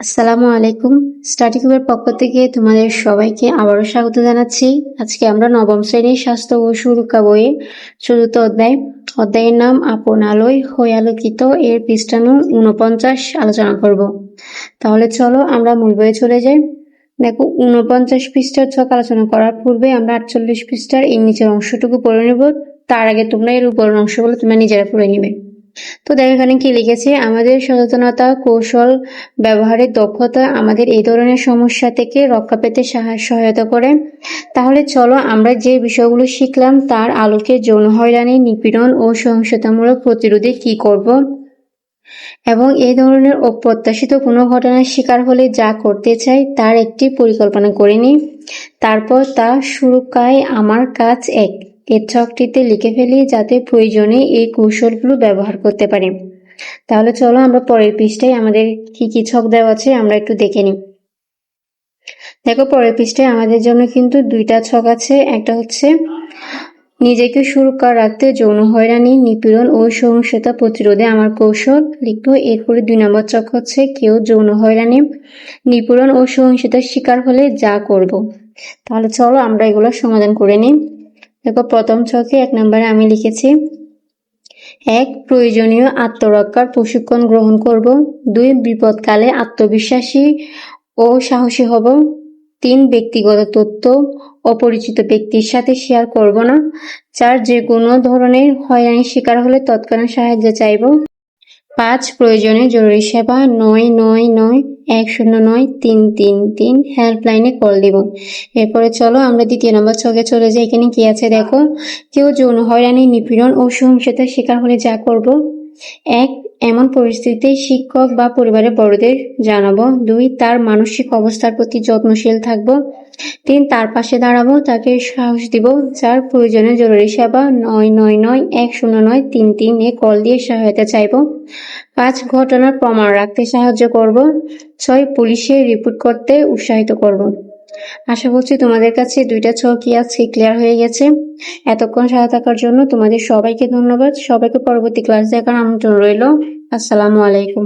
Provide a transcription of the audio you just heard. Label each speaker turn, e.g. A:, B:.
A: আসসালামু আলাইকুম। স্টাডি গ্রুপের পক্ষ থেকে তোমাদের সবাইকে আবারও স্বাগত জানাচ্ছি। আজকে আমরা নবম শ্রেণীর স্বাস্থ্য ও সুরক্ষা বইয়ের চতুর্থ অধ্যায়ের নাম আপন আলোয় হয়ে আলোকিত এর পৃষ্ঠা নং 49 আলোচনা করব। তাহলে চলো আমরা মূল বইয়ে চলে যাই। দেখো 49 পৃষ্ঠার ছক আলোচনা করার পূর্বে আমরা 48 পৃষ্ঠার এই নিচের অংশটুকু পড়ে নেব। তার আগে তোমরা এর উপরের অংশগুলো তোমরা নিজেরা পড়ে নিবে। তো দেখো এখানে কি লিখেছে, আমাদের সচেতনতা কৌশল ব্যবহারের দক্ষতা আমাদের এই ধরনের সমস্যা থেকে রক্ষা পেতে সহায়তা করে। তাহলে চলো আমরা যে বিষয়গুলো শিখলাম তার আলোকে যৌন হয়রানি, নিপীড়ন ও সহিংসতামূলক প্রতিরোধে কি করব এবং এই ধরনের অপ্রত্যাশিত কোনো ঘটনার শিকার হলে যা করতে চাই তার একটি পরিকল্পনা করে নিই। তারপর তা সুরক্ষায় আমার কাজ এই ছকটিতে লিখে ফেলি যাতে প্রয়োজনে এই কৌশলগুলো ব্যবহার করতে পারি। তাহলে চলো আমরা পরের পৃষ্ঠায় আমাদের কি কি ছক দেওয়া আছে আমরা একটু দেখে নিই। দেখো পরের পৃষ্ঠায় আমাদের জন্য কিন্তু দুইটা ছক আছে। একটা হচ্ছে নিজেকে সুরক্ষা রাখতে যৌন হয়রানি, নিপীড়ন ও সহিংসতা প্রতিরোধে আমার কৌশল লিখবো। এরপরে 2 নম্বর ছক হচ্ছে কেউ যৌন হয়রানি, নিপীড়ন ও সহিংসতার শিকার হলে যা করব। তাহলে চলো আমরা এগুলো সমাধান করে নিই। দেখো প্রথম ছকে 1 নম্বরে আমি লিখেছি 1 প্রয়োজনীয় আত্মরক্ষার প্রশিক্ষণ গ্রহণ করব। 2 বিপদকালে আত্মবিশ্বাসী ও সাহসী হব। 3 ব্যক্তিগত তথ্য অপরিচিত ব্যক্তির সাথে শেয়ার করব না। 4 যে কোনো ধরনের হয়রানির শিকার হলে তৎক্ষণাৎ সাহায্য চাইব। 5 প্রয়োজনে জরুরি সেবা 999-109-333 হেল্পলাইনে কল দিব। এরপরে চলো আমরা 2 নম্বর ছকে চলে যাই। এখানে কি আছে দেখো, কেউ যৌন হয়রানি, নিপীড়ন ও সহিংসতার শিকার হলে যা করব। 1 এমন পরিস্থিতিতে শিক্ষক বা পরিবারের বড়দের জানাবো। 2 তার মানসিক অবস্থার প্রতি যত্নশীল থাকবো। 3 তার পাশে দাঁড়াবো, তাকে সাহস দিব। 4 প্রয়োজনে জরুরি সেবা 999-109-33 এ কল দিয়ে সহায়তা চাইব। 5 ঘটনার প্রমাণ রাখতে সাহায্য করব। 6 পুলিশে রিপোর্ট করতে উৎসাহিত করব। আশা করছি তোমাদের কাছে 2টা ছকই আছে ক্লিয়ার হয়ে গেছে। এতক্ষণ সাথে থাকার জন্য তোমাদের সবাইকে ধন্যবাদ। সবাইকে পরবর্তী ক্লাস দেখার আমন্ত্রণ রইল। আসসালামু আলাইকুম।